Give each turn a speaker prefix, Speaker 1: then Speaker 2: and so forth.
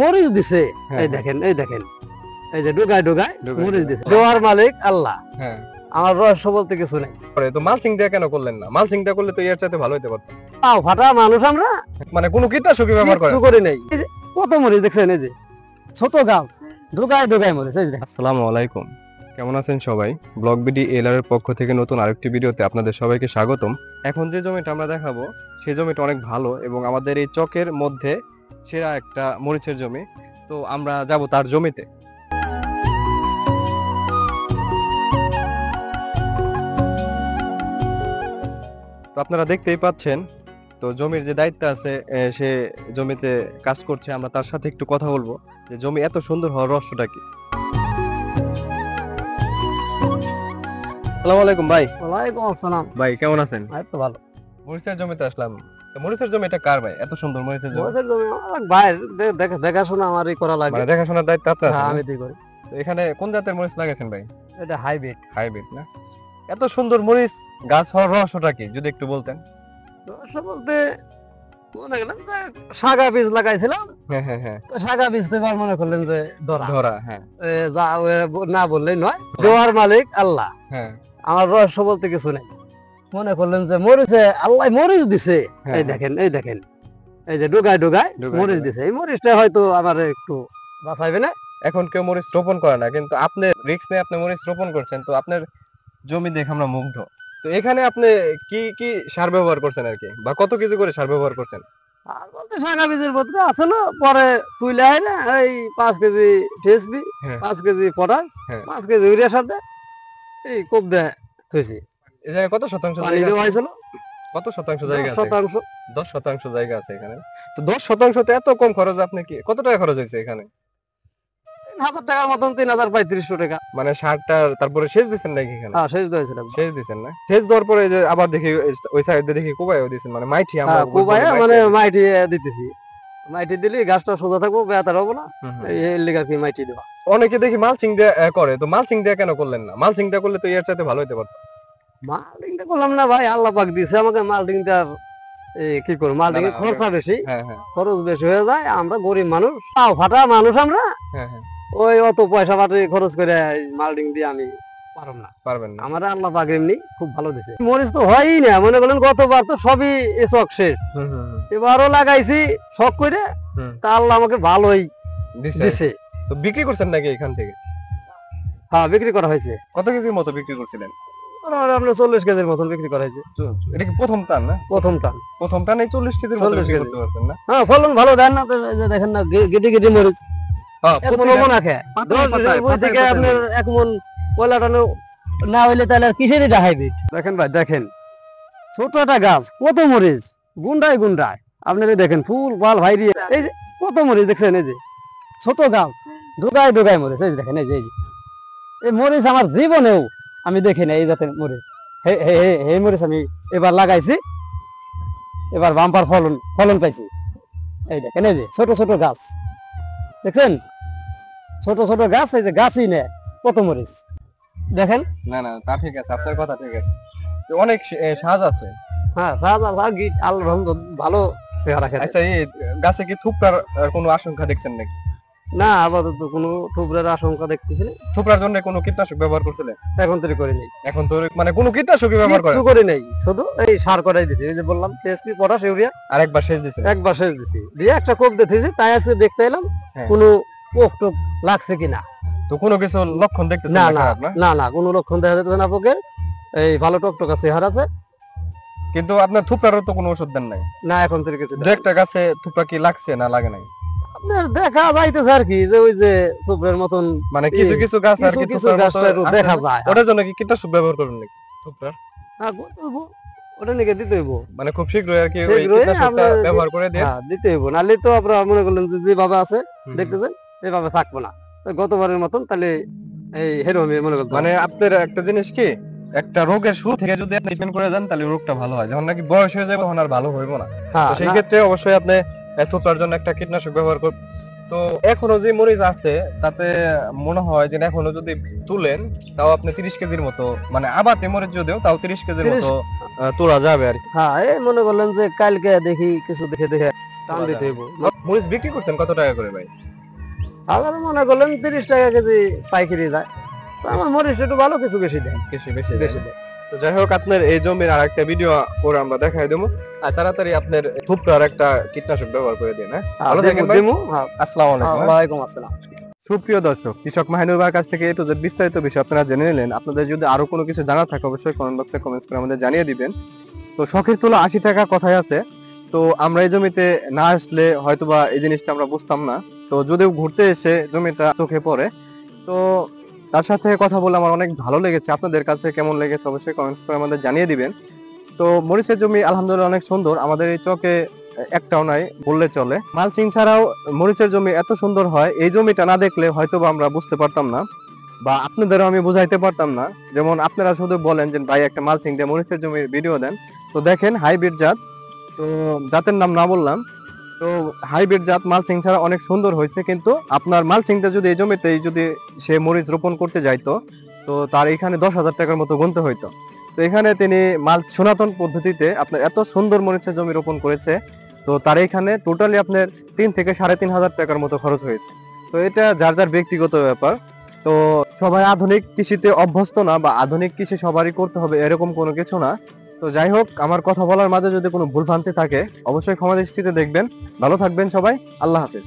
Speaker 1: মরিচ দিছে। এই দেখেন এই যে ডুগায় মরিচ দিছে। দেওয়ার মালিক আল্লাহ।
Speaker 2: হ্যাঁ,
Speaker 1: আমার রহস্য বলতে কিছু নাই।
Speaker 2: তো মালচিং দিয়ে কেন করলেন না? মালচিং দিয়ে করলে তো এর চাইতে ভালো হতে পারত।
Speaker 1: তাও ফাটা মানুষ আমরা,
Speaker 2: মানে কোনো কীটনাশক ব্যবহার করেন?
Speaker 1: কিছু করি নাই। এই যে কত মরিচ দেখছেন, এই যে ছোট গাছ ডুগায় মরিচ। এই যে
Speaker 2: আসসালামু আলাইকুম, কেমন আছেন সবাই? ব্লগ বিডি এলআর এর পক্ষ থেকে নতুন আরেকটি ভিডিওতে আপনাদের সবাইকে স্বাগতম। এখন যে জমিটা আমরা দেখাবো সেই জমিটা অনেক ভালো এবং আমাদের এই চকের মধ্যে সেরা একটা মরিচের জমি। তো আমরা যাব তার জমিতে। তো আপনারা দেখতেই পাচ্ছেন, তো জমির যে দায়িত্ব আছে সে জমিতে কাজ করছে। আমরা তার সাথে একটু কথা বলবো যে জমি এত সুন্দর হওয়ার রহস্যটা কি। আসসালামু আলাইকুম ভাই।
Speaker 1: ওয়ালাইকুম আসসালাম।
Speaker 2: ভাই কেমন আছেন?
Speaker 1: এই তো ভালো।
Speaker 2: মরিচের জমিতে আসলাম। তো মরিচের জমি এটা কার ভাই? এত সুন্দর মরিচের জমি।
Speaker 1: মরিচের জমি আমার ভাইয়ের, দেখাশোনা আমারই করা লাগে।
Speaker 2: মানে দেখাশোনার দায়িত্ব আপনার আছে?
Speaker 1: হ্যাঁ,
Speaker 2: না?
Speaker 1: আমি তাই করি।
Speaker 2: তো এখানে কোন জাতের মরিচ লাগাইছেন ভাই?
Speaker 1: এটা হাইব্রিড।
Speaker 2: হাইব্রিড না? এত সুন্দর মরিচ গাছ হওয়ার রহস্যটা কি যদি একটু বলতেন?
Speaker 1: রহস্য বলতে মনে গেলেন যে শাগা বীজ লাগাইছিলাম,
Speaker 2: হ্যাঁ,
Speaker 1: তো শাগা বীজ তো এবার মনে করলেন যে
Speaker 2: ধরা। হ্যাঁ
Speaker 1: না বললেই নয়। দেওয়ার মালিক আল্লাহ।
Speaker 2: হ্যাঁ,
Speaker 1: আমার রহস্য বলতে কিছু নেই। মনে করলেন যে মরিচে আল্লাহ মরিচ দিছে।
Speaker 2: হ্যাঁ,
Speaker 1: এই দেখেন এই যে ডুগায় মরিচ দিছে। এই মরিচটা হয়তো আমার একটু বাঁচাইবে না।
Speaker 2: এখন কেউ মরিচ রোপণ করে না, কিন্তু আপনি রিস্ক নিয়ে আপনি মরিচ রোপণ করছেন। তো আপনার জমি দেখে আমরা মুগ্ধ। তো এখানে আপনি কি কি সার ব্যবহার করছেন আর কি, বা কত কেজি করে সার ব্যবহার করছেন?
Speaker 1: আর বলতে শাগা বীজের বদলে আসলে পরে তুইলে হয় না, এই 5 কেজি টিএসপি,
Speaker 2: হ্যাঁ।
Speaker 1: 5 কেজি পটাশ,
Speaker 2: হ্যাঁ।
Speaker 1: 5 কেজি ইউরিয়ার সাথে এই কোপ দেয় থইছি।
Speaker 2: এই জায়গায় কত শতাংশ
Speaker 1: পানি
Speaker 2: জায়গা
Speaker 1: দেওয়া
Speaker 2: আছে?
Speaker 1: হয়েছিল
Speaker 2: কত শতাংশ জায়গা
Speaker 1: 10
Speaker 2: আছে?
Speaker 1: শতাংশ।
Speaker 2: 10% জায়গা আছে এখানে। তো 10% এত কম খরচ, আপনি কি কত টাকা খরচ হয়েছে এখানে?
Speaker 1: 3,000 টাকার মতন, 3,3500 টাকা।
Speaker 2: মানে সারটা তারপরে সেচ দিচ্ছেন নাকি এখানে?
Speaker 1: হ্যাঁ, শেষ দিয়েছিলাম।
Speaker 2: সেচ দিচ্ছেন না? সেচ দেওয়ার পরে যে আবার দেখি ওই সাইডে দেখি কোবাইও দিচ্ছেন, মানে মাইটি আমরা
Speaker 1: হ্যাঁ, কোবায়া মানে মাটি দিতেছি। মাটি দিলে গাছটা সোজা থাকবো, বেতার হবো না। এই লিগা কি মাটি দেবা।
Speaker 2: অনেকে দেখি মালচিং দিয়ে করে। তো মালচিং দিয়ে কেন করলেন না? মালচিং দিয়ে করলে তো এর চাইতে ভালো হতে পারত।
Speaker 1: মালডিংটা করলাম না ভাই, আল্লাহ পাক দিছে আমাকে মালডিংটা। কি করবো, মালডিং এর খরচা বেশি,
Speaker 2: হ্যাঁ,
Speaker 1: খরচ বেশি হয়ে যায়। আমরা গরিব মানুষ, তাও ফাটা মানুষ আমরা,
Speaker 2: হ্যাঁ,
Speaker 1: ওই অত পয়সা পাতি খরচ করে মালডিং দিয়ে আমি পারব না।
Speaker 2: পারবেন না।
Speaker 1: আমার আল্লাহ পাক এমনি খুব ভালো দিছে। মরিচ তো হয়ই না, মনে করেন গতবার তো সবই শখ শেষ। এবারও লাগাইছি শখ করে, তা আল্লাহ আমাকে ভালোই দিছে।
Speaker 2: তো বিক্রি করছেন নাকি এখান থেকে?
Speaker 1: হ্যাঁ, বিক্রি করা হয়েছে।
Speaker 2: কত কেজির মতো বিক্রি করছিলেন?
Speaker 1: আপনার 40 কেজির মতন বিক্রি করা হয়েছে।
Speaker 2: এটা কি প্রথম টান না?
Speaker 1: প্রথম টান
Speaker 2: এই 40 কেজির মতো বিক্রি করতে পারছেন না?
Speaker 1: হ্যাঁ, ফলন ভালো দেন না। তো এই যে দেখেন না, গেটি মরিচ
Speaker 2: হ্যাঁ,
Speaker 1: আপনার 1 মণ পয়লাটানো না হইলে তাহলে আর কিসেরই ডাহাইবে। দেখেন ভাই, দেখেন ছোট একটা গাছ, কত মরিচ গুন্ডায়। আপনারা দেখেন ফুল ফল ভাইরি, এই যে কত মরিচ দেখছেন। এই যে ছোট গাছ ডুগায় মরিচ। এই যে দেখেন, এই যে এই মরিচ আমার জীবনেও আমি দেখি না এই জাতের মরিচ। হে মরিচ আমি এবার লাগাইছি, এবার বাম্পার ফলন পাইছি। এই দেখেন, এই যে ছোট গাছ দেখছেন, ছোট গাছ। এই যে গাছই নেই, কত মরিচ দেখেন।
Speaker 2: না, তা ঠিক আছে, আপনার কথা ঠিক আছে। তো অনেক সাজ আছে।
Speaker 1: হ্যাঁ, আল্লাহর রহমত ভালো চেহারা খেতে।
Speaker 2: আচ্ছা, এই গাছে কি থুপড়ার কোনো আশঙ্কা দেখছেন নাকি?
Speaker 1: না, আপাতত কোনো থুবড়ার আশঙ্কা দেখতেছি না।
Speaker 2: থুপড়ার জন্য কোনো কীটনাশক ব্যবহার করছিলেন?
Speaker 1: এখন তো করি নাই।
Speaker 2: এখন তো মানে কোনো কীটনাশকই ব্যবহার করেন?
Speaker 1: কিছু করি নাই, শুধু এই সার করাই দিছি। এই যে বললাম টিএসপি, পটাশ, ইউরিয়া।
Speaker 2: আর একবার সেচ দিছেন?
Speaker 1: একবার সেচ দিছি, দিয়ে একটা কোপ দিতেছি। তাই আছে দেখতে এলাম কোনো পোক টোক লাগছে কিনা।
Speaker 2: তো কোনো কিছু লক্ষণ দেখতেছেন
Speaker 1: না, কোনো লক্ষণ দেখা যাচ্ছে না পোকের। এই ভালো টকটকা চেহারা আছে।
Speaker 2: কিন্তু আপনার থুপড়ারও তো কোনো ওষুধ দেন নাই?
Speaker 1: না, এখন থেকে কিছু।
Speaker 2: একটা গাছে থুপড়া কি লাগছে না লাগে নাই?
Speaker 1: আপনার দেখা যাইতেছে আর কি, যে ওই যে থুপড়ার মতন,
Speaker 2: মানে কিছু গাছ আর কি
Speaker 1: কিছু গাছটা দেখা যায়।
Speaker 2: ওটার জন্য কি কীটনাশক ব্যবহার করবেন নাকি থুপড়ার?
Speaker 1: হ্যাঁ, ওটা নাকি দিতে হইব।
Speaker 2: মানে খুব শীঘ্রই আর কি ওই কীটনাশকটা ব্যবহার করে দেন।
Speaker 1: হ্যাঁ, দিতে হইব, নালে তো আপনারা মনে করলেন যে যেভাবে আছে দেখতেছেন এইভাবে থাকবো না। গতবারের মতন তাহলে এই হেরোমি মনে করতে।
Speaker 2: মানে আপনার একটা জিনিস কি, একটা রোগের শুরু থেকে যদি আপনি ট্রিটমেন্ট করে যান তাহলে রোগটা ভালো হয়। যখন নাকি বয়স হয়ে যাবে তখন আর ভালো হইব না। তো সেই ক্ষেত্রে অবশ্যই আপনি থুপড়ার জন্য একটা কীটনাশক ব্যবহার করুন। তো এখনো যে মরিচ আছে তাতে মনে হয় যে এখনো যদি তুলেন তাও আপনি 30 কেজির মতো, মানে আবার মরিচ যদিও তাও 30 কেজির মতো তোলা যাবে আর কি।
Speaker 1: হ্যাঁ, এই মনে করলেন যে কালকে দেখি কিছু দেখে টান দিতে হইব।
Speaker 2: মরিচ বিক্রি করছেন কত টাকা করে ভাই?
Speaker 1: আবার মনে করলেন 30 টাকা কেজি পাইকারি যায়, তো আমার মরিচ একটু ভালো কিছু বেশি দেয়।
Speaker 2: বেশি বেশি
Speaker 1: বেশি
Speaker 2: দেয়।
Speaker 1: দেয়।
Speaker 2: তো যাই হোক, আপনার এই জমির আর একটা ভিডিও করে আমরা দেখাই দেবো। আর তাড়াতাড়ি আপনার থুপটার একটা কীটনাশক ব্যবহার করে দিন। হ্যাঁ, ভালো থাকেন ভাই। আসসালামু আলাইকুম।
Speaker 1: ওয়ালাইকুম আসসালাম।
Speaker 2: সুপ্রিয় দর্শক, কৃষক মাহিনুর ভাইয়ের কাছ থেকে তো বিস্তারিত বিষয় আপনারা জেনে নিলেন। আপনাদের যদি আরো কোনো কিছু জানার থাকে অবশ্যই কমেন্ট বক্সে কমেন্টস করে আমাদের জানিয়ে দিবেন। তো শখের তোলা 80 টাকা কথাই আছে। তো আমরা এই জমিতে না আসলে হয়তোবা এই জিনিসটা আমরা বুঝতাম না। তো যদিও ঘুরতে এসে জমিটা চোখে পড়ে, তো তার সাথে কথা বলে আমার অনেক ভালো লেগেছে। আপনাদের কাছে কেমন লেগেছে অবশ্যই কমেন্টস করে আমাদের জানিয়ে দিবেন। তো মরিচের জমি আলহামদুলিল্লাহ অনেক সুন্দর, আমাদের এই চকে একটাও নাই বললে চলে। মালচিং ছাড়াও মরিচের জমি এত সুন্দর হয়, এই জমিটা না দেখলে হয়তোবা আমরা বুঝতে পারতাম না, বা আপনাদেরও আমি বুঝাইতে পারতাম না। যেমন আপনারা শুধু বলেন যে ভাই একটা মালচিং দিয়ে মরিচের জমির ভিডিও দেন, তো দেখেন হাইব্রিড জাত, তো জাতের নাম না বললাম, তো হাইব্রিড জাত মালচিং ছাড়া অনেক সুন্দর হয়েছে। কিন্তু আপনার মালচিংটা যদি এই জমিতে যদি সে মরিচ রোপণ করতে যাইতো, তো তার এখানে 10,000 টাকার মতো গুনতে হইতো। তো এখানে তিনি সনাতন পদ্ধতিতে আপনার এত সুন্দর মরিচের জমি রোপণ করেছে, তো তার এখানে টোটালি আপনার 3 থেকে 3,500 টাকার মতো খরচ হয়েছে। তো এটা যার যার ব্যক্তিগত ব্যাপার। তো সবাই আধুনিক কৃষিতে অভ্যস্ত না, বা আধুনিক কৃষি সবারই করতে হবে এরকম কোনো কিছু না। তো যাই হোক, আমার কথা বলার মাঝে যদি কোনো ভুল ভ্রান্তি থাকে অবশ্যই ক্ষমা দৃষ্টিতে দেখবেন। ভালো থাকবেন সবাই, আল্লাহ হাফেজ।